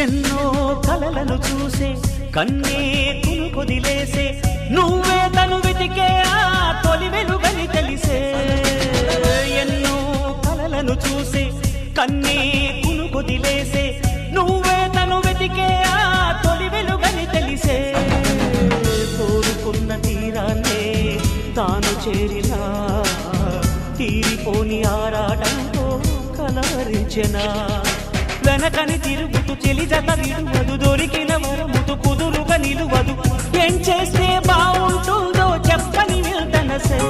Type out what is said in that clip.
ఎన్నో కలలను చూసే కన్నే కొదిలేసే నువ్వే తను వెతికే ఆ తొలి వెలుగని తెలిసే ఎన్నో కలలను చూసే కన్నే కొదిలేసే నువ్వే తను వెతికే ఆ తొలి వెలుగని తెలిసే కోరుకున్న తీరాన్నే తాను చేరినా తీరిపోని ఆరాటంతో కలవరించెనా వెనకని తిరుగుతూ చెలి జత విడువదు దొరికిన వరముతు కుదురుగా నిలువదు ఏం చేస్తే బాగుంటుందో చెప్పని నిల్దనసే